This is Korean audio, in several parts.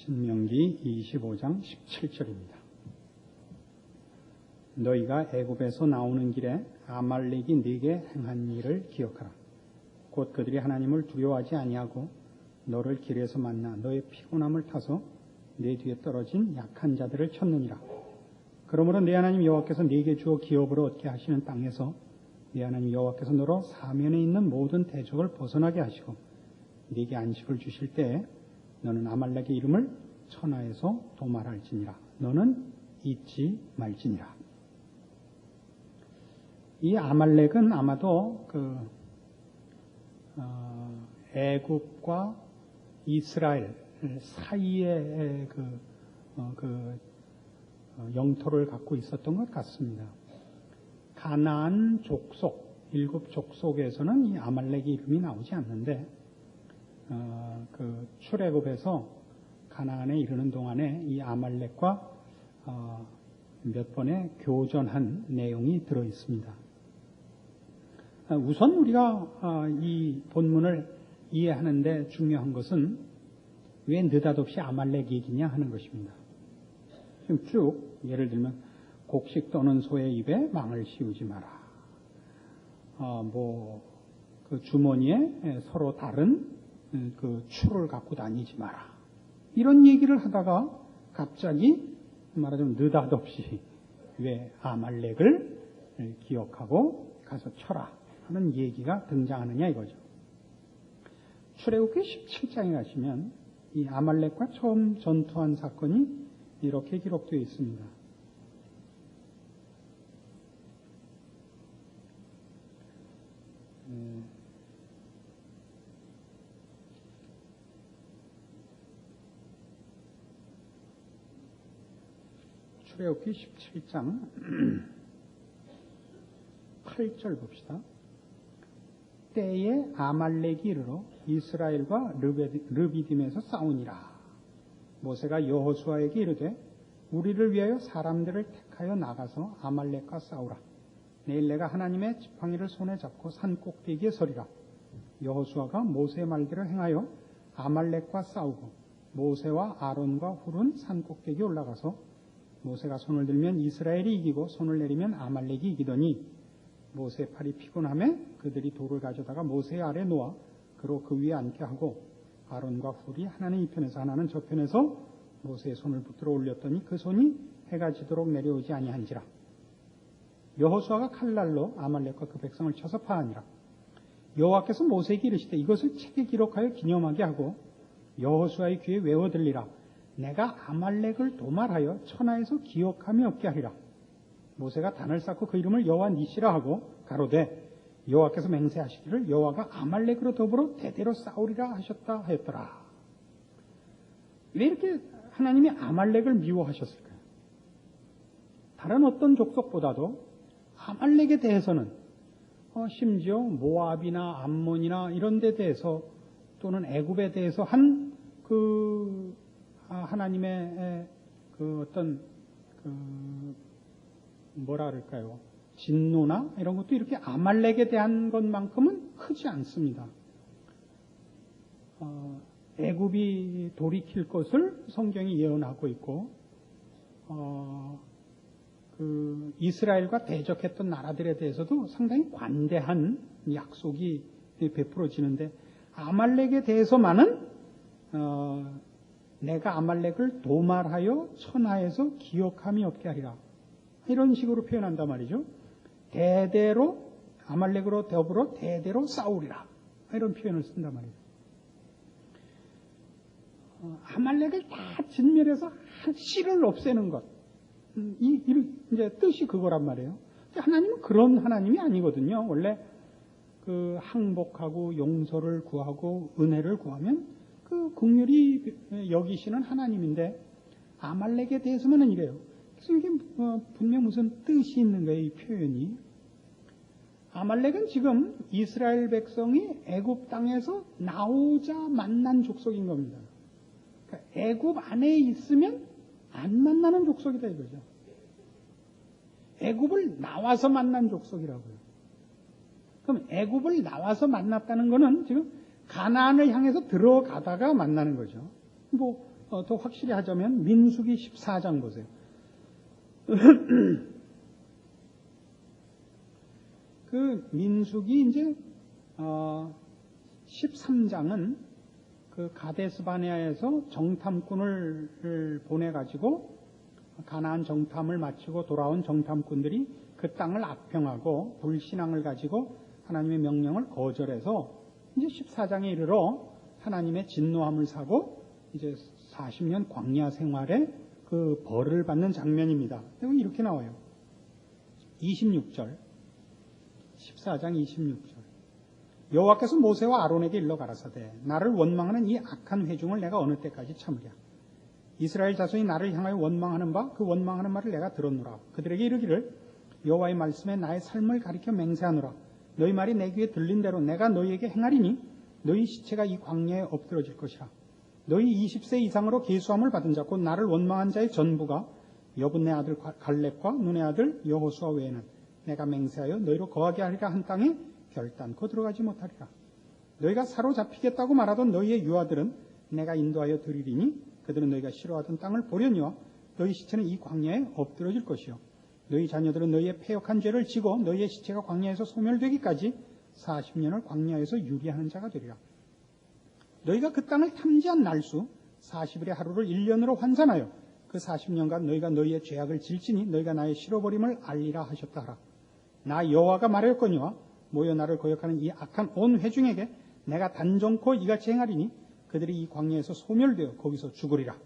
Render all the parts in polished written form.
신명기 25장 17절입니다. 너희가 애굽에서 나오는 길에 아말렉이 네게 행한 일을 기억하라. 곧 그들이 하나님을 두려워하지 아니하고 너를 길에서 만나 너의 피곤함을 타서 네 뒤에 떨어진 약한 자들을 쳤느니라. 그러므로 네 하나님 여호와께서 네게 주어 기업으로 얻게 하시는 땅에서 네 하나님 여호와께서 너로 사면에 있는 모든 대적을 벗어나게 하시고 네게 안식을 주실 때에 너는 아말렉의 이름을 천하에서 도말할지니라. 너는 잊지 말지니라. 이 아말렉은 아마도 애굽과 이스라엘 사이에 영토를 갖고 있었던 것 같습니다. 가나안 족속, 7족속에서는 이 아말렉의 이름이 나오지 않는데 출애굽에서 가나안에 이르는 동안에 이 아말렉과 몇 번의 교전한 내용이 들어 있습니다. 우선 우리가 이 본문을 이해하는데 중요한 것은 왜 느닷없이 아말렉 얘기냐 하는 것입니다. 지금 쭉 예를 들면 곡식 떠는 소의 입에 망을 씌우지 마라. 그 주머니에 서로 다른 그 추를 갖고 다니지 마라. 이런 얘기를 하다가 갑자기 말하자면 느닷없이 왜 아말렉을 기억하고 가서 쳐라 하는 얘기가 등장하느냐 이거죠. 출애굽기 17장에 가시면 이 아말렉과 처음 전투한 사건이 이렇게 기록되어 있습니다. 출애굽기 17장 8절 봅시다. 때에 아말렉이 이르러 이스라엘과 르비딤에서 싸우니라. 모세가 여호수아에게 이르되 우리를 위하여 사람들을 택하여 나가서 아말렉과 싸우라. 내일 내가 하나님의 지팡이를 손에 잡고 산 꼭대기에 서리라. 여호수아가 모세의 말대로 행하여 아말렉과 싸우고 모세와 아론과 훌은 산 꼭대기에 올라가서 모세가 손을 들면 이스라엘이 이기고 손을 내리면 아말렉이 이기더니 모세의 팔이 피곤하며 그들이 돌을 가져다가 모세의 아래 놓아 그로 그 위에 앉게 하고 아론과 훌이 하나는 이 편에서 하나는 저 편에서 모세의 손을 붙들어 올렸더니 그 손이 해가 지도록 내려오지 아니한지라. 여호수아가 칼날로 아말렉과 그 백성을 쳐서 파하니라. 여호와께서 모세에게 이르시되 이것을 책에 기록하여 기념하게 하고 여호수아의 귀에 외워 들리라. 내가 아말렉을 도말하여 천하에서 기억함이 없게 하리라. 모세가 단을 쌓고 그 이름을 여호와 니시라 하고 가로되 여호와께서 맹세하시기를 여호와가 아말렉으로 더불어 대대로 싸우리라 하셨다 하였더라. 왜 이렇게 하나님이 아말렉을 미워하셨을까요? 다른 어떤 족속보다도 아말렉에 대해서는 심지어 모압이나 암몬이나 이런 데 대해서 또는 애굽에 대해서 한 하나님의 어떤 뭐라 그럴까요? 진노나 이런 것도 이렇게 아말렉에 대한 것만큼은 크지 않습니다. 애굽이 돌이킬 것을 성경이 예언하고 있고 이스라엘과 대적했던 나라들에 대해서도 상당히 관대한 약속이 베풀어지는데 아말렉에 대해서만은 내가 아말렉을 도말하여 천하에서 기억함이 없게 하리라. 이런 식으로 표현한단 말이죠. 대대로 아말렉으로 더불어 대대로 싸우리라. 이런 표현을 쓴단 말이에요. 아말렉을 다 진멸해서 씨를 없애는 것. 이제 뜻이 그거란 말이에요. 하나님은 그런 하나님이 아니거든요. 원래 항복하고 용서를 구하고 은혜를 구하면 긍휼히 여기시는 하나님인데 아말렉에 대해서는 이래요. 그래서 이게 분명 무슨 뜻이 있는 거예요, 이 표현이. 아말렉은 지금 이스라엘 백성이 애굽 땅에서 나오자 만난 족속인 겁니다. 그러니까 애굽 안에 있으면 안 만나는 족속이다 이거죠. 애굽을 나와서 만난 족속이라고요. 그럼 애굽을 나와서 만났다는 거는 지금 가나안을 향해서 들어가다가 만나는 거죠. 더 확실히 하자면 민수기 14장 보세요. 그 민수기 이제 13장은 그 가데스 바네아에서 정탐꾼을 보내가지고 가나안 정탐을 마치고 돌아온 정탐꾼들이 그 땅을 악평하고 불신앙을 가지고 하나님의 명령을 거절해서 이제 14장에 이르러 하나님의 진노함을 사고 이제 40년 광야 생활에 그 벌을 받는 장면입니다. 이렇게 나와요. 26절 14장 26절 여호와께서 모세와 아론에게 일러 가라사대 나를 원망하는 이 악한 회중을 내가 어느 때까지 참으랴. 이스라엘 자손이 나를 향하여 원망하는 바 그 원망하는 말을 내가 들었노라. 그들에게 이르기를 여호와의 말씀에 나의 삶을 가리켜 맹세하노라. 너희 말이 내 귀에 들린 대로 내가 너희에게 행하리니 너희 시체가 이 광야에 엎드러질 것이라. 너희 20세 이상으로 계수함을 받은 자 곧 나를 원망한 자의 전부가 여분네 아들 갈렙과 눈의 아들 여호수아 외에는 내가 맹세하여 너희로 거하게 하리라 한 땅에 결단코 들어가지 못하리라. 너희가 사로잡히겠다고 말하던 너희의 유아들은 내가 인도하여 드리리니 그들은 너희가 싫어하던 땅을 보려니와 너희 시체는 이 광야에 엎드러질 것이요 너희 자녀들은 너희의 패역한 죄를 지고 너희의 시체가 광야에서 소멸되기까지 40년을 광야에서 유리하는 자가 되리라. 너희가 그 땅을 탐지한 날수 40일의 하루를 1년으로 환산하여 그 40년간 너희가 너희의 죄악을 질지니 너희가 나의 싫어버림을 알리라 하셨다 하라. 나 여호와가 말하였거니와 모여 나를 거역하는 이 악한 온 회중에게 내가 단정코 이같이 행하리니 그들이 이 광야에서 소멸되어 거기서 죽으리라.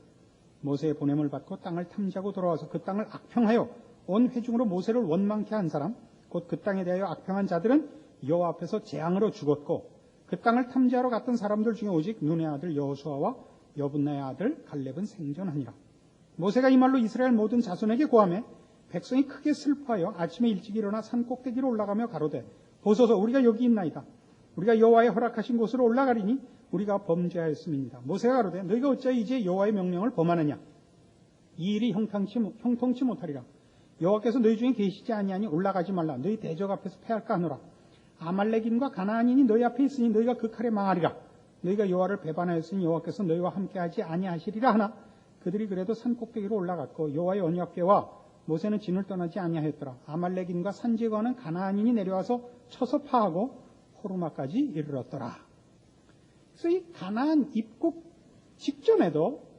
모세의 보냄을 받고 땅을 탐지하고 돌아와서 그 땅을 악평하여 온 회중으로 모세를 원망케 한 사람 곧 그 땅에 대하여 악평한 자들은 여호와 앞에서 재앙으로 죽었고 그 땅을 탐지하러 갔던 사람들 중에 오직 눈의 아들 여호수아와 여분나의 아들 갈렙은 생존하니라. 모세가 이 말로 이스라엘 모든 자손에게 고하매 백성이 크게 슬퍼하여 아침에 일찍 일어나 산 꼭대기로 올라가며 가로되 보소서 우리가 여기 있나이다. 우리가 여호와의 허락하신 곳으로 올라가리니 우리가 범죄하였음입니다. 모세가 가로되 너희가 어찌하여 이제 여호와의 명령을 범하느냐. 이 일이 형통치 못하리라. 여호와께서 너희 중에 계시지 아니하니 올라가지 말라. 너희 대적 앞에서 패할까 하노라. 아말렉인과 가나안인이 너희 앞에 있으니 너희가 그 칼에 망하리라. 너희가 여호와를 배반하였으니 여호와께서 너희와 함께하지 아니하시리라 하나 그들이 그래도 산 꼭대기로 올라갔고 여호와의 언약궤와 모세는 진을 떠나지 아니하였더라. 아말렉인과 산지에 거하는 가나안인이 내려와서 쳐서 파하고 호르마까지 이르렀더라. 그래서 이 가나안 입국 직전에도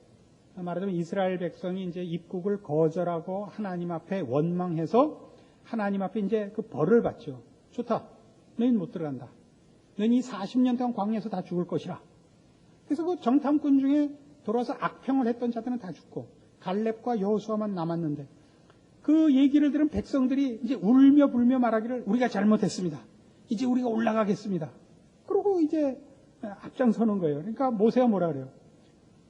말하자면 이스라엘 백성이 이제 입국을 거절하고 하나님 앞에 원망해서 하나님 앞에 이제 그 벌을 받죠. 좋다. 너희는 못 들어간다. 너희는 이 40년 동안 광야에서 다 죽을 것이라. 그래서 그 정탐꾼 중에 돌아와서 악평을 했던 자들은 다 죽고 갈렙과 여호수아만 남았는데 그 얘기를 들은 백성들이 이제 울며 불며 말하기를 우리가 잘못했습니다. 이제 우리가 올라가겠습니다. 그러고 이제 앞장서는 거예요. 그러니까 모세가 뭐라 그래요?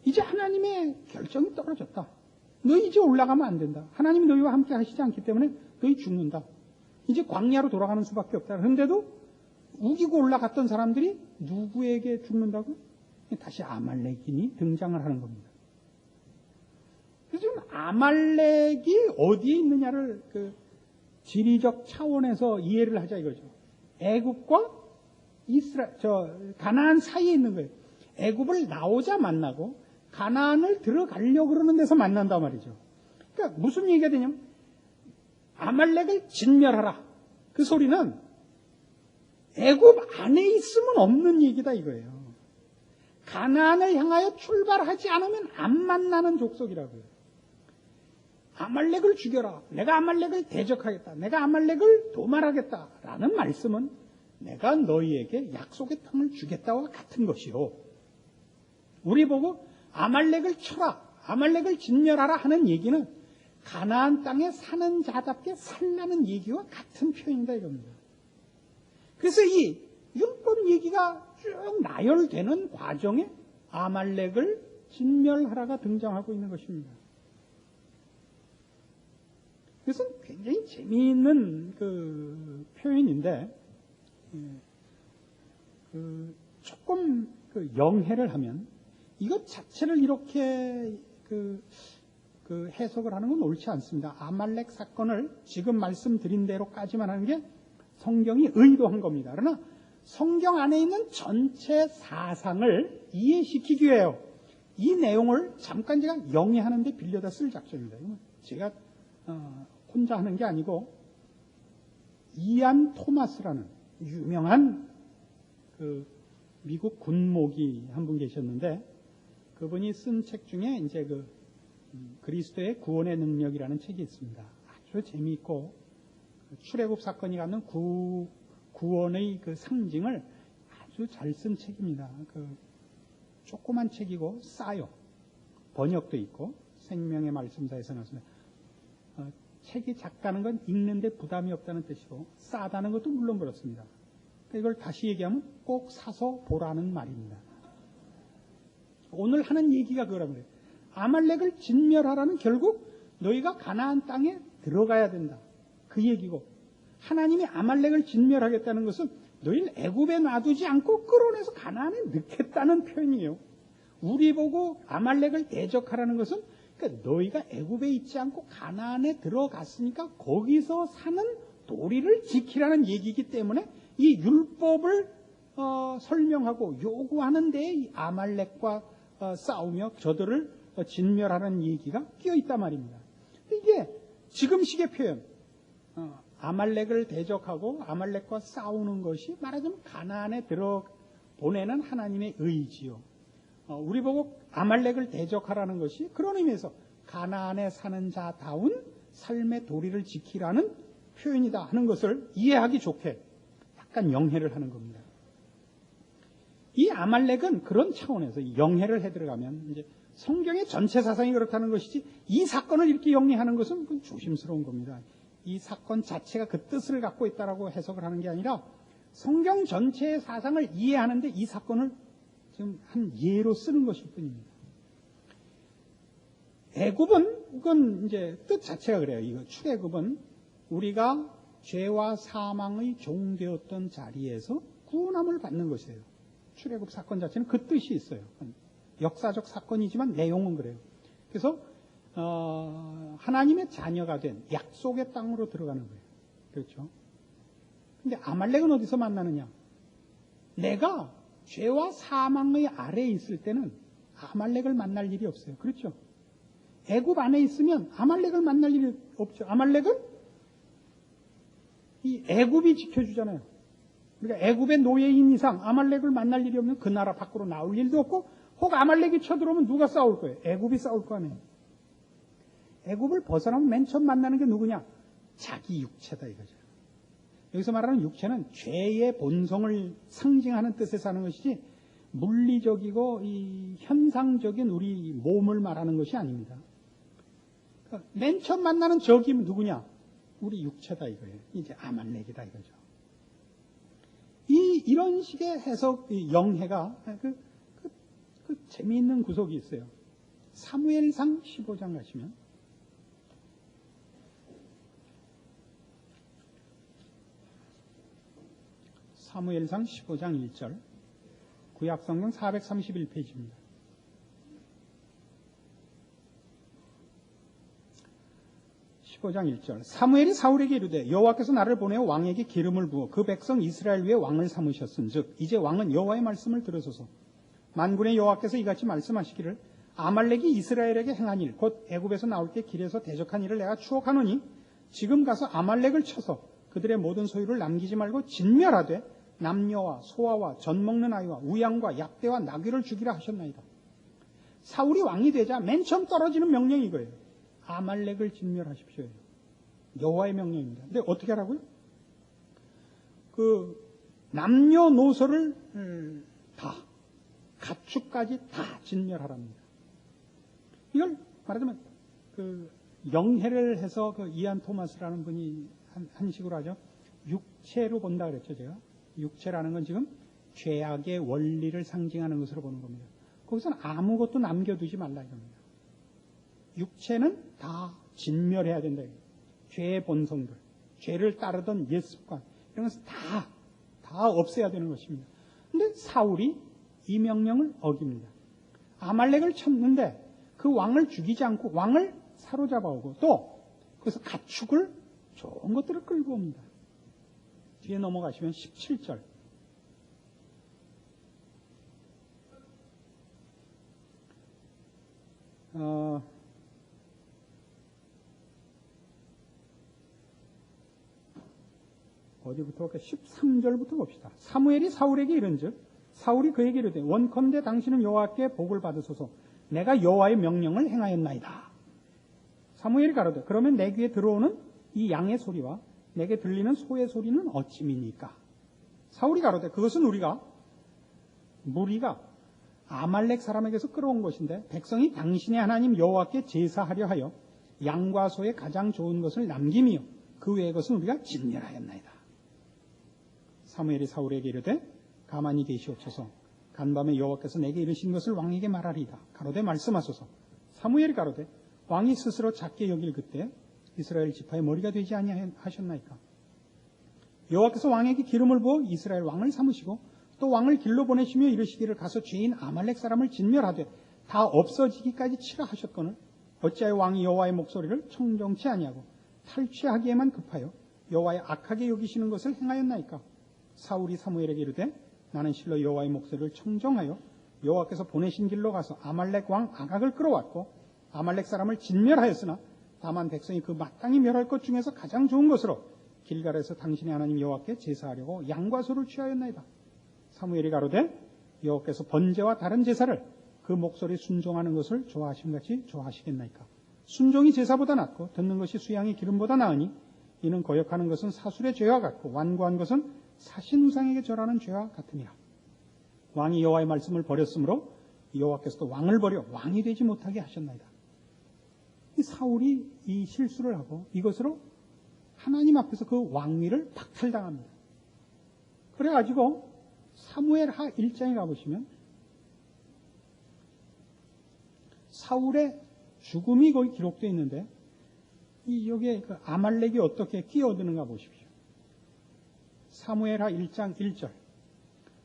이제 하나님의 결정이 떨어졌다. 너희 이제 올라가면 안 된다. 하나님이 너희와 함께 하시지 않기 때문에 너희 죽는다. 이제 광야로 돌아가는 수밖에 없다. 그런데도 우기고 올라갔던 사람들이 누구에게 죽는다고? 다시 아말렉인이 등장을 하는 겁니다. 그래서 지금 아말렉이 어디에 있느냐를 그 지리적 차원에서 이해를 하자 이거죠. 애굽과 가나안 사이에 있는 거예요. 애굽을 나오자 만나고 가나안을 들어가려고 그러는 데서 만난단 말이죠. 그러니까 무슨 얘기가 되냐면 아말렉을 진멸하라. 그 소리는 애굽 안에 있으면 없는 얘기다 이거예요. 가나안을 향하여 출발하지 않으면 안 만나는 족속이라고요. 아말렉을 죽여라. 내가 아말렉을 대적하겠다. 내가 아말렉을 도말하겠다라는 말씀은 내가 너희에게 약속의 땅을 주겠다와 같은 것이요. 우리 보고 아말렉을 쳐라. 아말렉을 진멸하라 하는 얘기는 가나안 땅에 사는 자답게 살라는 얘기와 같은 표현이다 이겁니다. 그래서 이 율법 얘기가 쭉 나열되는 과정에 아말렉을 진멸하라가 등장하고 있는 것입니다. 그래서 굉장히 재미있는 그 표현인데 조금 영해를 하면 이것 자체를 이렇게 해석을 하는 건 옳지 않습니다. 아말렉 사건을 지금 말씀드린 대로까지만 하는 게 성경이 의도한 겁니다. 그러나 성경 안에 있는 전체 사상을 이해시키기 위해요. 이 내용을 잠깐 제가 영위하는데 빌려다 쓸 작정입니다. 제가 혼자 하는 게 아니고 이안 토마스라는 유명한 그 미국 군목이 한 분 계셨는데 그분이 쓴 책 중에 이제 그 그리스도의 구원의 능력이라는 책이 있습니다. 아주 재미있고 출애굽 사건이 갖는 구원의 그 상징을 아주 잘 쓴 책입니다. 그 조그만 책이고 싸요. 번역도 있고 생명의 말씀사에서 나왔습니다. 책이 작다는 건 읽는데 부담이 없다는 뜻이고 싸다는 것도 물론 그렇습니다. 이걸 다시 얘기하면 꼭 사서 보라는 말입니다. 오늘 하는 얘기가 그거란 말이에요. 아말렉을 진멸하라는 결국 너희가 가나안 땅에 들어가야 된다. 그 얘기고 하나님이 아말렉을 진멸하겠다는 것은 너희를 애굽에 놔두지 않고 끌어내서 가나안에 넣겠다는 표현이에요. 우리 보고 아말렉을 대적하라는 것은 그러니까 너희가 애굽에 있지 않고 가나안에 들어갔으니까 거기서 사는 도리를 지키라는 얘기이기 때문에 이 율법을 설명하고 요구하는데 이 아말렉과 싸우며 저들을 진멸하는 얘기가 끼어있단 말입니다. 이게 지금식의 표현, 아말렉을 대적하고 아말렉과 싸우는 것이 말하자면 가나안에 들어보내는 하나님의 의지요. 우리 보고 아말렉을 대적하라는 것이 그런 의미에서 가나안에 사는 자다운 삶의 도리를 지키라는 표현이다 하는 것을 이해하기 좋게 약간 영해를 하는 겁니다. 이 아말렉은 그런 차원에서 영해를 해 들어가면 이제 성경의 전체 사상이 그렇다는 것이지 이 사건을 이렇게 영해하는 것은 그건 조심스러운 겁니다. 이 사건 자체가 그 뜻을 갖고 있다라고 해석을 하는 게 아니라 성경 전체의 사상을 이해하는데 이 사건을 지금 한 예로 쓰는 것일 뿐입니다. 애굽은 그건 이제 뜻 자체가 그래요. 이거 출애굽은 우리가 죄와 사망의 종되었던 자리에서 구원함을 받는 것이에요. 출애굽 사건 자체는 그 뜻이 있어요. 역사적 사건이지만 내용은 그래요. 그래서 하나님의 자녀가 된 약속의 땅으로 들어가는 거예요. 그렇죠? 근데 아말렉은 어디서 만나느냐? 내가 죄와 사망의 아래에 있을 때는 아말렉을 만날 일이 없어요. 그렇죠? 애굽 안에 있으면 아말렉을 만날 일이 없죠. 아말렉은 이 애굽이 지켜주잖아요. 그러니까 애굽의 노예인 이상 아말렉을 만날 일이 없는 그 나라 밖으로 나올 일도 없고 혹 아말렉이 쳐들어오면 누가 싸울 거예요? 애굽이 싸울 거 아니에요. 애굽을 벗어나면 맨 처음 만나는 게 누구냐? 자기 육체다 이거죠. 여기서 말하는 육체는 죄의 본성을 상징하는 뜻에서 하는 것이지 물리적이고 이 현상적인 우리 몸을 말하는 것이 아닙니다. 그러니까 맨 처음 만나는 적이 누구냐? 우리 육체다 이거예요. 이제 아말렉이다 이거죠. 이런 식의 해석, 영해가 그 재미있는 구석이 있어요. 사무엘상 15장 가시면 사무엘상 15장 1절 구약성경 431페이지입니다. 15장 1절 사무엘이 사울에게 이르되 여호와께서 나를 보내어 왕에게 기름을 부어 그 백성 이스라엘 위에 왕을 삼으셨은즉 이제 왕은 여호와의 말씀을 들으소서. 만군의 여호와께서 이같이 말씀하시기를 아말렉이 이스라엘에게 행한 일 곧 애굽에서 나올 때 길에서 대적한 일을 내가 추억하노니 지금 가서 아말렉을 쳐서 그들의 모든 소유를 남기지 말고 진멸하되 남녀와 소아와 젖 먹는 아이와 우양과 약대와 나귀를 죽이라 하셨나이다. 사울이 왕이 되자 맨 처음 떨어지는 명령이 이거예요. 아말렉을 진멸하십시오. 여호와의 명령입니다. 근데 어떻게 하라고요? 그 남녀노소를 다 가축까지 다 진멸하랍니다. 이걸 말하자면 그 영해를 해서 그 이안 토마스라는 분이 한 식으로 하죠. 육체로 본다 그랬죠, 제가. 육체라는 건 지금 죄악의 원리를 상징하는 것으로 보는 겁니다. 거기서는 아무것도 남겨두지 말라 이겁니다. 육체는 다 진멸해야 된다. 죄의 본성들, 죄를 따르던 옛 습관, 이런 것은 다 없애야 되는 것입니다. 근데 사울이 이 명령을 어깁니다. 아말렉을 쳤는데 그 왕을 죽이지 않고 왕을 사로잡아 오고 또 그래서 가축을 좋은 것들을 끌고 옵니다. 뒤에 넘어가시면 17절. 어디부터 볼까? 13절부터 봅시다. 사무엘이 사울에게 이른즉 사울이 그에게 이르되 원컨대 당신은 여호와께 복을 받으소서. 내가 여호와의 명령을 행하였나이다. 사무엘이 가로되 그러면 내 귀에 들어오는 이 양의 소리와 내게 들리는 소의 소리는 어찌미니까? 사울이 가로되 그것은 무리가 아말렉 사람에게서 끌어온 것인데 백성이 당신의 하나님 여호와께 제사하려 하여 양과 소의 가장 좋은 것을 남김이요 그 외의 것은 우리가 진멸하였나이다. 사무엘이 사울에게 이르되 가만히 계시옵소서. 간밤에 여호와께서 내게 이르신 것을 왕에게 말하리이다. 가로되 말씀하소서. 사무엘이 가로되 왕이 스스로 작게 여길 그때 이스라엘 지파의 머리가 되지 아니하셨나이까? 여호와께서 왕에게 기름을 부어 이스라엘 왕을 삼으시고 또 왕을 길로 보내시며 이르시기를 가서 죄인 아말렉 사람을 진멸하되 다 없어지기까지 치라 하셨거늘 어찌하여 왕이 여호와의 목소리를 청정치 아니하고 탈취하기에만 급하여 여호와의 악하게 여기시는 것을 행하였나이까? 사울이 사무엘에게 이르되 나는 실로 여호와의 목소리를 청정하여 여호와께서 보내신 길로 가서 아말렉 왕 아각을 끌어왔고 아말렉 사람을 진멸하였으나 다만 백성이 그 마땅히 멸할 것 중에서 가장 좋은 것으로 길갈에서 당신의 하나님 여호와께 제사하려고 양과 소를 취하였나이다. 사무엘이 가로되 여호와께서 번제와 다른 제사를 그 목소리 순종하는 것을 좋아하심같이 좋아하시겠나이까? 순종이 제사보다 낫고 듣는 것이 수양의 기름보다 나으니 이는 거역하는 것은 사술의 죄와 같고 완고한 것은 사신우상에게 절하는 죄와 같으니라. 왕이 여호와의 말씀을 버렸으므로 여호와께서도 왕을 버려 왕이 되지 못하게 하셨나이다. 이 사울이 이 실수를 하고 이것으로 하나님 앞에서 그 왕위를 박탈당합니다. 그래가지고 사무엘하 1장에 가보시면 사울의 죽음이 거기 기록되어 있는데 여기에 그 아말렉이 어떻게 끼어드는가 보십시오. 사무엘하 1장 1절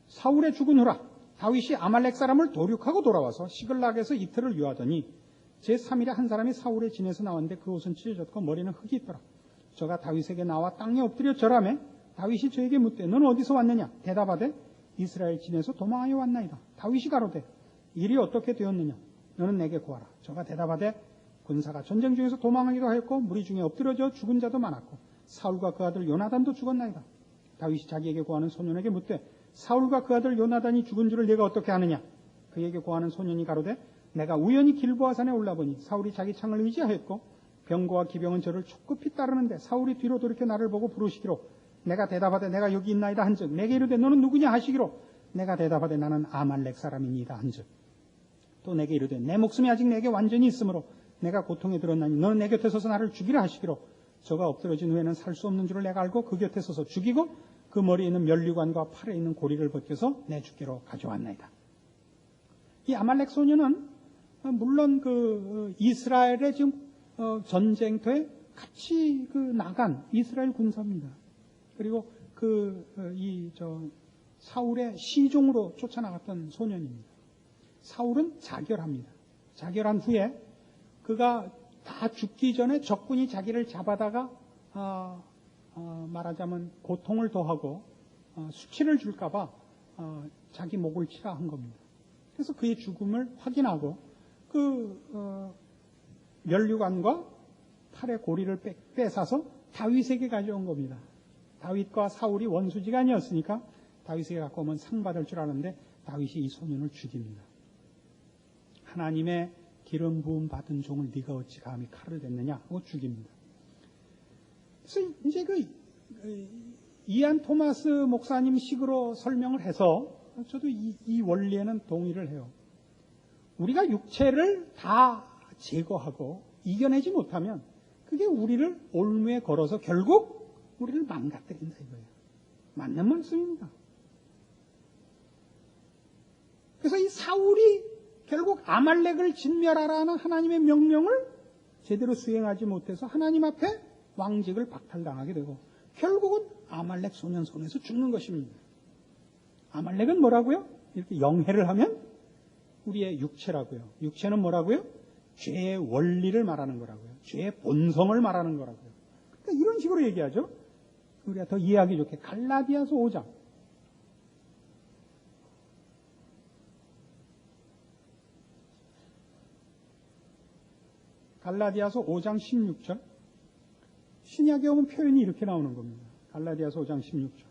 사울의 죽은 후라 다윗이 아말렉 사람을 도륙하고 돌아와서 시글락에서 이틀을 유하더니 제3일에 한 사람이 사울의 진에서 나왔는데 그 옷은 찢어졌고 머리는 흙이 있더라. 저가 다윗에게 나와 땅에 엎드려 절하매 다윗이 저에게 묻되 너는 어디서 왔느냐? 대답하되 이스라엘 진에서 도망하여 왔나이다. 다윗이 가로되 일이 어떻게 되었느냐? 너는 내게 구하라. 저가 대답하되 군사가 전쟁 중에서 도망하기도 하였고 무리 중에 엎드려져 죽은 자도 많았고 사울과 그 아들 요나단도 죽었나이다. 다윗이 자기에게 구하는 소년에게 묻되 사울과 그 아들 요나단이 죽은 줄을 네가 어떻게 아느냐? 그에게 구하는 소년이 가로되 내가 우연히 길보아산에 올라보니 사울이 자기 창을 의지하였고 병거와 기병은 저를 촉급히 따르는데 사울이 뒤로 돌이켜 나를 보고 부르시기로 내가 대답하되 내가 여기 있나이다 한즉 내게 이르되 너는 누구냐 하시기로 내가 대답하되 나는 아말렉 사람이니이다 한즉 또 내게 이르되 내 목숨이 아직 내게 완전히 있으므로 내가 고통에 들었나니 너는 내 곁에 서서 나를 죽이라 하시기로 저가 엎드러진 후에는 살 수 없는 줄을 내가 알고 그 곁에 서서 죽이고 그 머리에 있는 면류관과 팔에 있는 고리를 벗겨서 내 주께로 가져왔나이다. 이 아말렉 소년은 물론 그 이스라엘의 지금 전쟁터에 같이 나간 이스라엘 군사입니다. 그리고 사울의 시종으로 쫓아나갔던 소년입니다. 사울은 자결합니다. 자결한 후에 그가 다 죽기 전에 적군이 자기를 잡아다가 말하자면 고통을 더하고 수치를 줄까봐 자기 목을 치라 한 겁니다. 그래서 그의 죽음을 확인하고 면류관과 팔의 고리를 뺏어서 다윗에게 가져온 겁니다. 다윗과 사울이 원수지간이었으니까 다윗에게 갖고 오면 상 받을 줄 아는데 다윗이 이 소년을 죽입니다. 하나님의 기름 부음 받은 종을 네가 어찌 감히 칼을 댔느냐 하고 죽입니다. 그래서 이제 이안 토마스 목사님 식으로 설명을 해서 저도 이 원리에는 동의를 해요. 우리가 육체를 다 제거하고 이겨내지 못하면 그게 우리를 올무에 걸어서 결국 우리를 망가뜨린다 이거예요. 맞는 말씀입니다. 그래서 이 사울이 결국 아말렉을 진멸하라는 하나님의 명령을 제대로 수행하지 못해서 하나님 앞에 왕직을 박탈당하게 되고 결국은 아말렉 소년 손에서 죽는 것입니다. 아말렉은 뭐라고요? 이렇게 영해를 하면 우리의 육체라고요. 육체는 뭐라고요? 죄의 원리를 말하는 거라고요. 죄의 본성을 말하는 거라고요. 그러니까 이런 식으로 얘기하죠. 우리가 더 이해하기 좋게 갈라디아서 5장 갈라디아서 5장 16절 신약에 오면 표현이 이렇게 나오는 겁니다. 갈라디아서 5장 16절.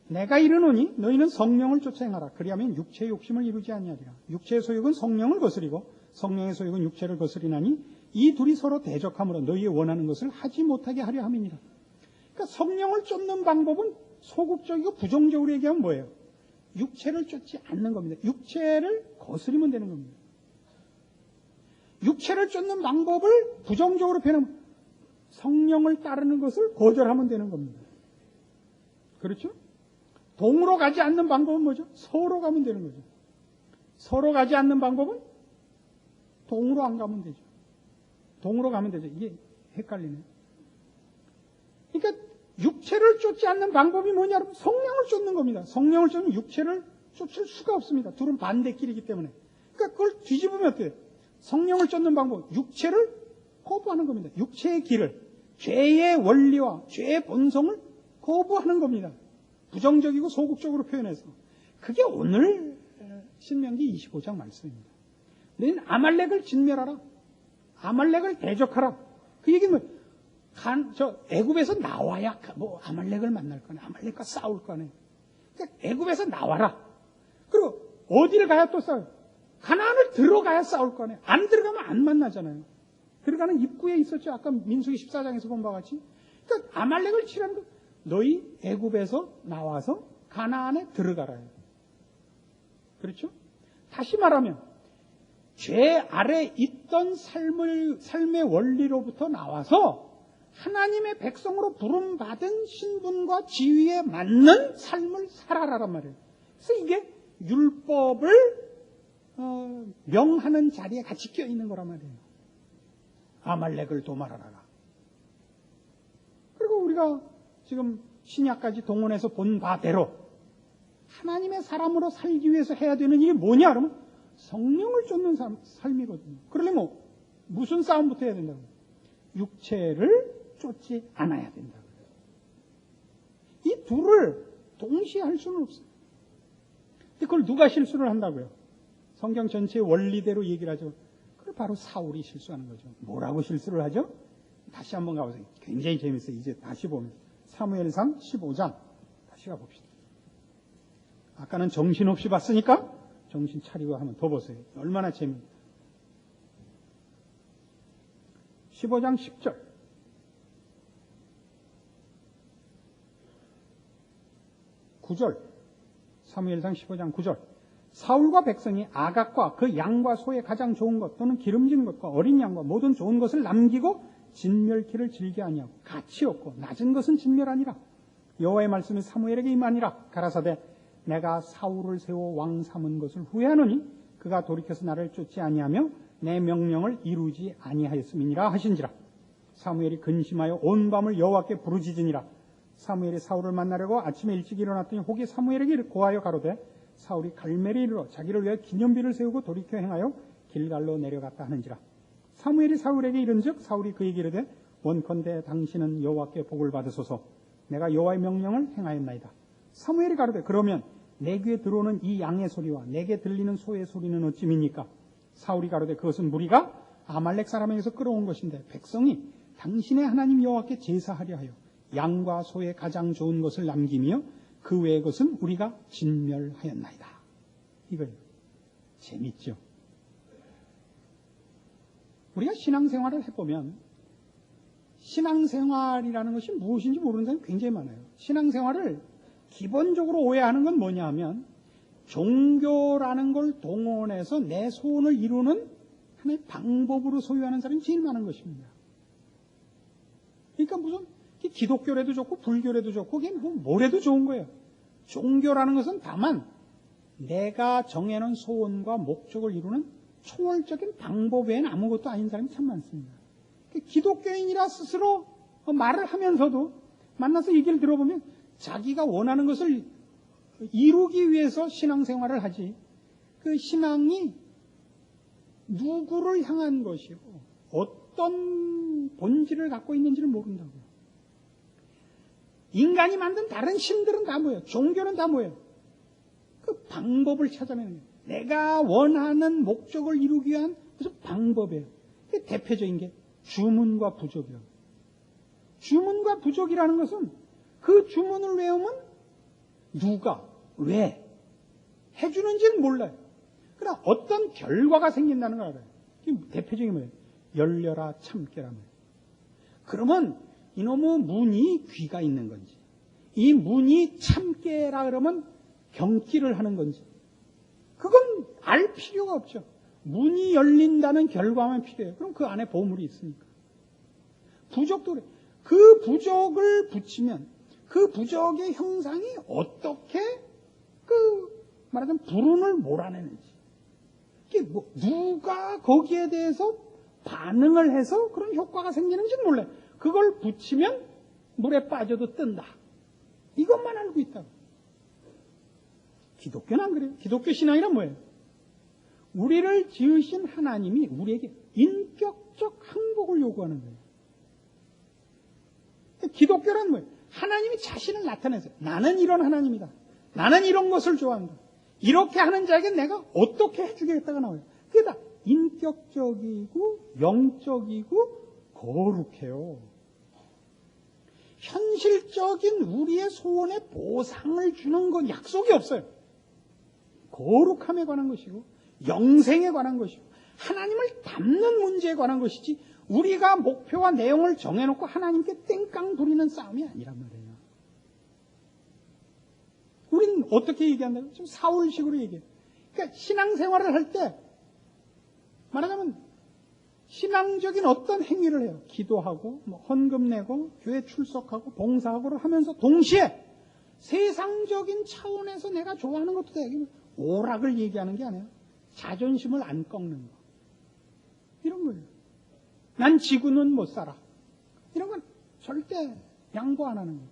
내가 이르노니 너희는 성령을 쫓아 행하라. 그리하면 육체의 욕심을 이루지 아니하리라. 육체의 소욕은 성령을 거스리고 성령의 소욕은 육체를 거스리나니 이 둘이 서로 대적함으로 너희의 원하는 것을 하지 못하게 하려 함이니라. 그러니까 성령을 쫓는 방법은 소극적이고 부정적으로 얘기하면 뭐예요? 육체를 쫓지 않는 겁니다. 육체를 거스리면 되는 겁니다. 육체를 쫓는 방법을 부정적으로 표현하면 성령을 따르는 것을 거절하면 되는 겁니다. 그렇죠? 동으로 가지 않는 방법은 뭐죠? 서로 가면 되는 거죠. 서로 가지 않는 방법은 동으로 안 가면 되죠. 동으로 가면 되죠. 이게 헷갈리네. 그러니까 육체를 쫓지 않는 방법이 뭐냐? 여러분, 성령을 쫓는 겁니다. 성령을 쫓으면 육체를 쫓을 수가 없습니다. 둘은 반대길이기 때문에. 그러니까 그걸 뒤집으면 어때요? 성령을 쫓는 방법, 육체를 거부하는 겁니다. 육체의 길을, 죄의 원리와 죄의 본성을 거부하는 겁니다. 부정적이고 소극적으로 표현해서. 그게 오늘 신명기 25장 말씀입니다. 너희는 아말렉을 진멸하라. 아말렉을 대적하라. 그 얘기는 뭐예요? 애굽에서 나와야 뭐 아말렉을 만날 거네. 아말렉과 싸울 거네. 그러니까 애굽에서 나와라. 그리고 어디를 가야 또 싸워요? 가나안을 들어가야 싸울 거네. 안 들어가면 안 만나잖아요. 들어가는 입구에 있었죠. 아까 민수기 14장에서 본 바와 같이. 그러니까 아말렉을 치라는 거. 너희 애굽에서 나와서 가나안에 들어가라요. 그렇죠? 다시 말하면 죄 아래 있던 삶의 원리로부터 나와서 하나님의 백성으로 부름받은 신분과 지위에 맞는 삶을 살아라란 말이에요. 그래서 이게 율법을 명하는 자리에 같이 껴있는 거란 말이에요. 아말렉을 도말하라. 그리고 우리가 지금 신약까지 동원해서 본 바대로 하나님의 사람으로 살기 위해서 해야 되는 일이 뭐냐? 그러면 성령을 쫓는 삶이거든요. 그러려면 무슨 싸움부터 해야 된다고요? 육체를 쫓지 않아야 된다고요. 이 둘을 동시에 할 수는 없어요. 근데 그걸 누가 실수를 한다고요? 성경 전체의 원리대로 얘기를 하죠. 그걸 바로 사울이 실수하는 거죠. 뭐라고 실수를 하죠? 다시 한번 가보세요. 굉장히 재밌어요. 이제 다시 보면 사무엘상 15장 다시 가봅시다. 아까는 정신없이 봤으니까 정신 차리고 한번 더 보세요. 얼마나 재미있다. 15장 10절. 사무엘상 15장 9절. 사울과 백성이 아각과 그 양과 소의 가장 좋은 것 또는 기름진 것과 어린 양과 모든 좋은 것을 남기고 진멸키를 즐겨 아니하고 가치 없고 낮은 것은 진멸하니라. 여호와의 말씀이 사무엘에게 임하니라. 가라사대 내가 사울을 세워 왕 삼은 것을 후회하노니 그가 돌이켜서 나를 쫓지 아니하며 내 명령을 이루지 아니하였음이니라 하신지라. 사무엘이 근심하여 온 밤을 여호와께 부르짖으니라. 사무엘이 사울을 만나려고 아침에 일찍 일어났더니 혹이 사무엘에게 고하여 가로되 사울이 갈멜에 이르러 자기를 위하여 기념비를 세우고 돌이켜 행하여 길갈로 내려갔다 하는지라. 사무엘이 사울에게 이른즉 사울이 그에게 이르되 원컨대 당신은 여호와께 복을 받으소서. 내가 여호와의 명령을 행하였나이다. 사무엘이 가로되 그러면 내 귀에 들어오는 이 양의 소리와 내게 들리는 소의 소리는 어찌입니까? 사울이 가로되 그것은 무리가 아말렉 사람에게서 끌어온 것인데 백성이 당신의 하나님 여호와께 제사하려 하여 양과 소의 가장 좋은 것을 남기며 그 외의 것은 우리가 진멸하였나이다. 이거예요. 재밌죠? 우리가 신앙생활을 해보면 신앙생활이라는 것이 무엇인지 모르는 사람이 굉장히 많아요. 신앙생활을 기본적으로 오해하는 건 뭐냐 하면 종교라는 걸 동원해서 내 소원을 이루는 하나의 방법으로 소유하는 사람이 제일 많은 것입니다. 그러니까 무슨 기독교래도 좋고 불교래도 좋고 그게 뭐래도 좋은 거예요. 종교라는 것은 다만 내가 정해놓은 소원과 목적을 이루는 초월적인 방법 외에는 아무것도 아닌 사람이 참 많습니다. 기독교인이라 스스로 말을 하면서도 만나서 얘기를 들어보면 자기가 원하는 것을 이루기 위해서 신앙생활을 하지 그 신앙이 누구를 향한 것이고 어떤 본질을 갖고 있는지를 모른다고요. 인간이 만든 다른 신들은 다 뭐예요? 종교는 다 뭐예요? 그 방법을 찾아내는 거예요. 내가 원하는 목적을 이루기 위한 무슨 방법이에요. 대표적인 게 주문과 부족이에요. 주문과 부족이라는 것은 그 주문을 외우면 누가, 왜 해주는지는 몰라요. 그러나 어떤 결과가 생긴다는 걸 알아요. 대표적인 뭐예요? 열려라 참깨라 말이에요. 그러면 이놈의 문이 귀가 있는 건지, 이 문이 참깨라 그러면 경기를 하는 건지, 그건 알 필요가 없죠. 문이 열린다는 결과만 필요해요. 그럼 그 안에 보물이 있으니까. 부족도 그래. 그 부족을 붙이면 그 부족의 형상이 어떻게 말하자면 불운을 몰아내는지, 이게 뭐 누가 거기에 대해서 반응을 해서 그런 효과가 생기는지는 몰라요. 그걸 붙이면 물에 빠져도 뜬다. 이것만 알고 있다고. 기독교는 안 그래요. 기독교 신앙이란 뭐예요? 우리를 지으신 하나님이 우리에게 인격적 항복을 요구하는 거예요. 기독교란 뭐예요? 하나님이 자신을 나타내세요. 나는 이런 하나님이다. 나는 이런 것을 좋아한다. 이렇게 하는 자에게 내가 어떻게 해주겠다가 나와요. 그게 다 인격적이고 영적이고 거룩해요. 현실적인 우리의 소원에 보상을 주는 건 약속이 없어요. 거룩함에 관한 것이고 영생에 관한 것이고 하나님을 닮는 문제에 관한 것이지, 우리가 목표와 내용을 정해놓고 하나님께 땡깡 부리는 싸움이 아니란 말이에요. 우리는 어떻게 얘기한다고요? 좀 사울식으로 얘기해요. 그러니까 신앙생활을 할 때 말하자면 신앙적인 어떤 행위를 해요. 기도하고 헌금 내고 교회 출석하고 봉사하고 하면서 동시에 세상적인 차원에서 내가 좋아하는 것도 되게 오락을 얘기하는 게 아니에요. 자존심을 안 꺾는 거. 이런 거예요. 난 지구는 못 살아. 이런 건 절대 양보 안 하는 거예요.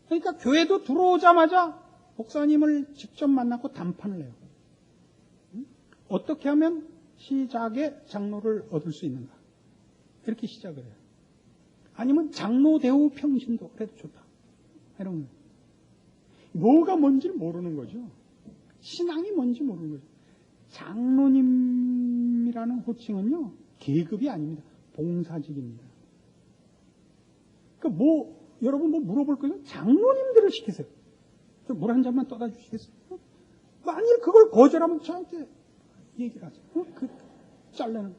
그러니까 교회도 들어오자마자 목사님을 직접 만나고 담판을 해요. 어떻게 하면 시작에 장로를 얻을 수 있는가? 이렇게 시작을 해요. 아니면 장로 대우 평신도 그래도 좋다. 이런 거예요. 뭐가 뭔지를 모르는 거죠. 신앙이 뭔지 모르는 거죠. 장로님이라는 호칭은요, 계급이 아닙니다. 봉사직입니다. 그러니까 여러분 물어볼 거예요? 장로님들을 시키세요. 물 한 잔만 떠다 주시겠어요? 만일 그걸 거절하면 저한테 얘기를 하세요. 잘라는.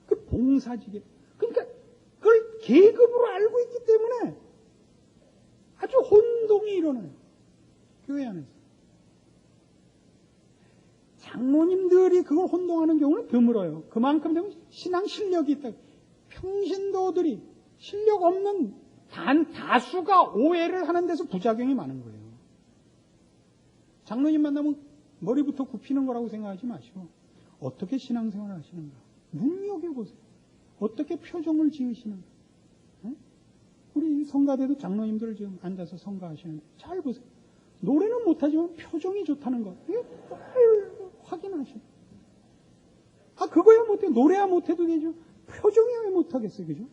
그 봉사직이. 그러니까 그걸 계급으로 알고 있기 때문에 아주 혼동이 일어나요. 교회 안에서. 장로님들이 그걸 혼동하는 경우는 드물어요. 그만큼 되면 신앙 실력이 있다. 평신도들이 실력 없는 다수가 오해를 하는 데서 부작용이 많은 거예요. 장로님 만나면 머리부터 굽히는 거라고 생각하지 마시고 어떻게 신앙생활을 하시는가 눈여겨보세요. 어떻게 표정을 지으시는가. 우리 성가대도 장로님들 지금 앉아서 성가하시는데 잘 보세요. 노래는 못하지만 표정이 좋다는 거. 이게 확인하셔. 그거야 못해. 노래야 못해도 되죠. 표정이야 왜 못하겠어요. 그죠?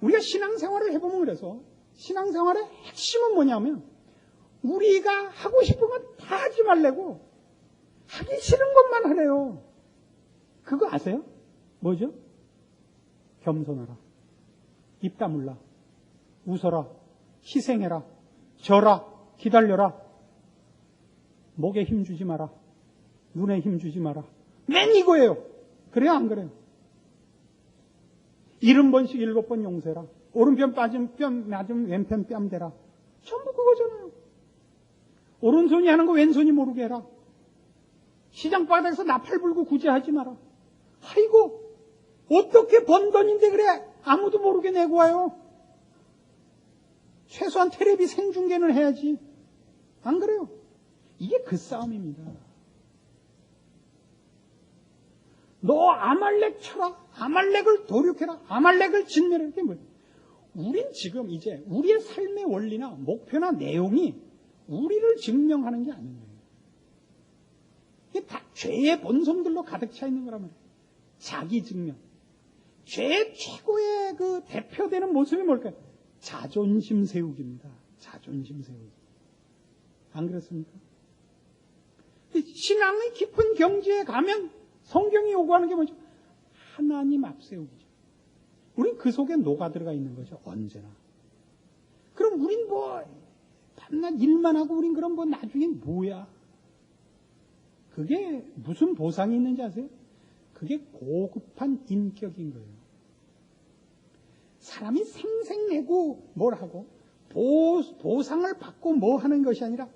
우리가 신앙생활을 해보면 그래서 신앙생활의 핵심은 뭐냐면 우리가 하고 싶은 건 다 하지 말라고 하기 싫은 것만 하래요. 그거 아세요? 뭐죠? 겸손하라. 입 다물라. 웃어라. 희생해라. 져라. 기다려라. 목에 힘 주지 마라. 눈에 힘 주지 마라. 맨 이거예요. 그래요? 안 그래요? 70번씩 7번 용서해라. 오른편 빠진 뺨 맞으면 왼편 뺨 대라. 전부 그거잖아요. 오른손이 하는 거 왼손이 모르게 해라. 시장 바닥에서 나팔 불고 구제하지 마라. 아이고 어떻게 번 돈인데 그래 아무도 모르게 내고 와요. 최소한 텔레비 생중계는 해야지. 안 그래요? 이게 그 싸움입니다. 너 아말렉 쳐라. 아말렉을 도륙해라. 아말렉을 진멸해라. 이게 뭐예요? 우린 지금 이제 우리의 삶의 원리나 목표나 내용이 우리를 증명하는 게 아닌 거예요. 이게 다 죄의 본성들로 가득 차 있는 거란 말이에요. 자기 증명. 죄의 최고의 그 대표되는 모습이 뭘까요? 자존심 세우기입니다. 자존심 세우기. 안 그렇습니까? 신앙의 깊은 경지에 가면 성경이 요구하는 게 뭐죠? 하나님 앞세우기죠. 우린 그 속에 녹아들어가 있는 거죠. 언제나. 그럼 우린 뭐 밤낮 일만 하고 우린 그럼 뭐 나중에 뭐야? 그게 무슨 보상이 있는지 아세요? 그게 고급한 인격인 거예요. 사람이 생색내고 뭘 하고 보상을 받고 뭐 하는 것이 아니라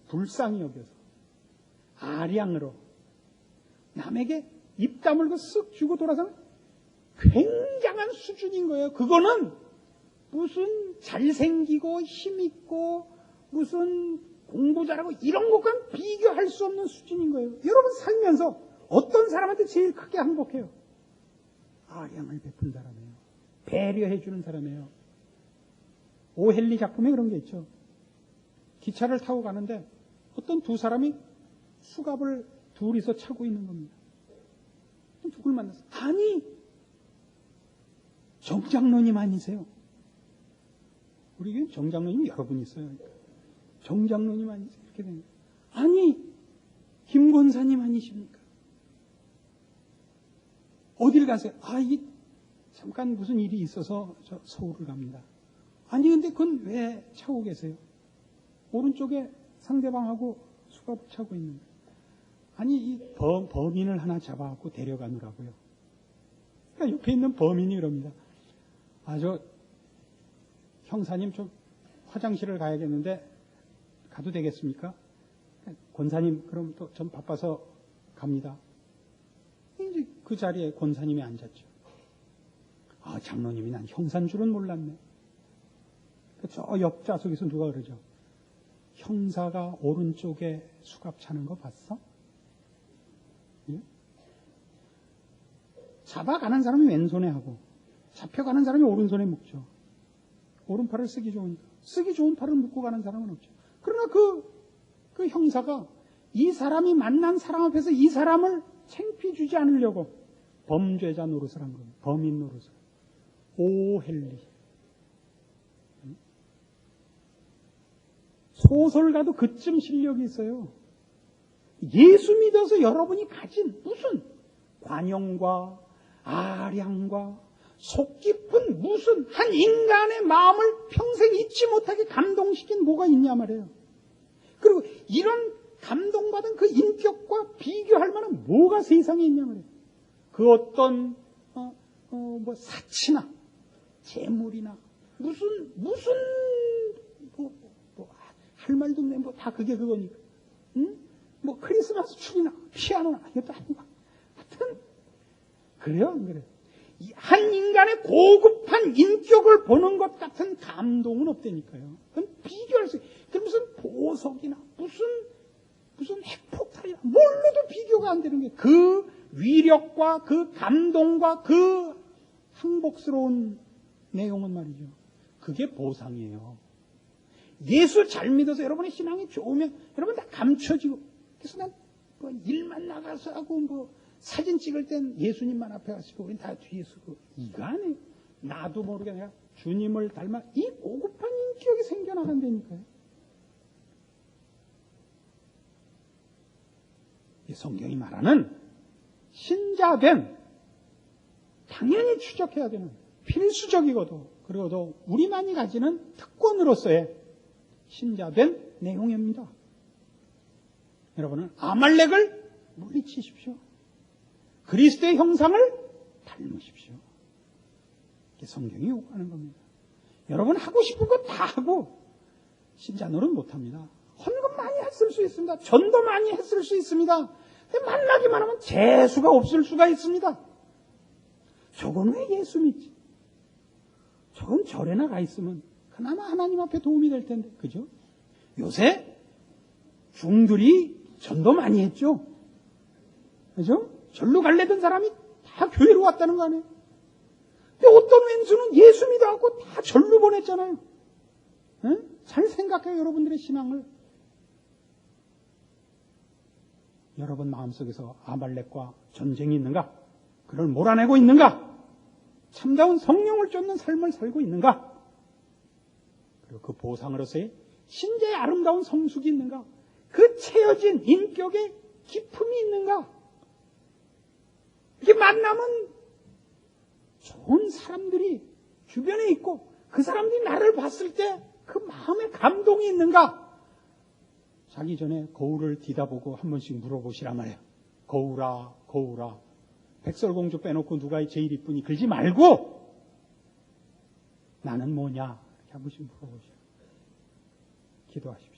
불쌍히 여겨서 아량으로 남에게 입 다물고 쓱 주고 돌아서는 굉장한 수준인 거예요. 그거는 무슨 잘생기고 힘있고 무슨 공부 잘하고 이런 것과는 비교할 수 없는 수준인 거예요. 여러분 살면서 어떤 사람한테 제일 크게 행복해요? 아량을 베푼 사람이에요. 배려해 주는 사람이에요. 오헬리 작품에 그런 게 있죠. 기차를 타고 가는데 어떤 두 사람이 수갑을 둘이서 차고 있는 겁니다. 누굴 만났어? 아니, 정장로님 아니세요? 우리 교회 정장로님 여러 분 있어요. 정장로님 아니세요? 이렇게 되는 거예요. 아니, 김 권사님 아니십니까? 어딜 가세요? 아, 이게 잠깐 무슨 일이 있어서 저 서울을 갑니다. 아니, 근데 그건 왜 차고 계세요? 오른쪽에 상대방하고 수갑을 차고 있는 거예요. 아니, 이 범인을 하나 잡아갖고 데려가느라고요. 그러니까 옆에 있는 범인이 그럽니다. 아, 저 형사님 좀 화장실을 가야겠는데 가도 되겠습니까? 권사님 그럼 또 좀 바빠서 갑니다. 이제 그 자리에 권사님이 앉았죠. 아, 장로님이 난 형사인 줄은 몰랐네. 저 옆좌석에서 누가 그러죠? 형사가 오른쪽에 수갑 차는 거 봤어? 예? 잡아가는 사람이 왼손에 하고 잡혀가는 사람이 오른손에 묶죠. 오른팔을 쓰기 좋으니까. 쓰기 좋은 팔을 묶고 가는 사람은 없죠. 그러나 그 형사가 이 사람이 만난 사람 앞에서 이 사람을 창피 주지 않으려고 범죄자 노릇을 한 겁니다. 범인 노릇을. 오헬리. 소설가도 그쯤 실력이 있어요. 예수 믿어서 여러분이 가진 무슨 관용과 아량과 속 깊은 무슨 한 인간의 마음을 평생 잊지 못하게 감동시킨 뭐가 있냐 말이에요. 그리고 이런 감동받은 그 인격과 비교할 만한 뭐가 세상에 있냐 말이에요. 그 어떤 뭐 사치나 재물이나 무슨 할 말도 없네. 뭐 다 그게 그거니까. 응? 뭐 크리스마스 트리나 피아노나 이것도 아니고. 하여튼 그래요, 안 그래요? 한 인간의 고급한 인격을 보는 것 같은 감동은 없다니까요. 그건 비교할 수, 그 무슨 보석이나 무슨 핵폭탄이나 뭘로도 비교가 안 되는 게 그 위력과 그 감동과 그 항복스러운 내용은 말이죠. 그게 보상이에요. 예수 잘 믿어서 여러분의 신앙이 좋으면 여러분 다 감춰지고, 그래서 난 뭐 일만 나가서 하고 뭐 사진 찍을 땐 예수님만 앞에 가시고 우린 다 뒤에 서고 이거 아니에요. 나도 모르게 내가 주님을 닮아 이 고급한 인격이 생겨나간다니까요. 이 성경이 말하는 신자된, 당연히 추적해야 되는 필수적이고도 그리고도 우리만이 가지는 특권으로서의 신자된 내용입니다. 여러분은 아말렉을 물리치십시오. 그리스도의 형상을 닮으십시오. 이게 성경이 요구하는 겁니다. 여러분 하고 싶은 거 다 하고 신자 노릇 못합니다. 헌금 많이 했을 수 있습니다. 전도 많이 했을 수 있습니다. 근데 만나기만 하면 재수가 없을 수가 있습니다. 저건 왜 예수 믿지? 저건 절에나 가 있으면 그나마 하나님 앞에 도움이 될 텐데, 그죠? 요새 중들이 전도 많이 했죠? 그죠? 절로 갈래던 사람이 다 교회로 왔다는 거 아니에요? 근데 어떤 왼수는 예수 믿어갖고 다 절로 보냈잖아요. 에? 잘 생각해요, 여러분들의 신앙을. 여러분 마음속에서 아말렉과 전쟁이 있는가? 그를 몰아내고 있는가? 참다운 성령을 쫓는 삶을 살고 있는가? 그리고 그 보상으로서의 신자의 아름다운 성숙이 있는가? 그 채어진 인격의 기품이 있는가? 만나면 좋은 사람들이 주변에 있고 그 사람들이 나를 봤을 때 그 마음에 감동이 있는가? 자기 전에 거울을 뒤다보고 한 번씩 물어보시란 말이에요. 거울아, 거울아. 백설공주 빼놓고 누가 제일 이쁘니? 그러지 말고 나는 뭐냐? 이렇게 한 번씩 물어보세요. 기도하십시오.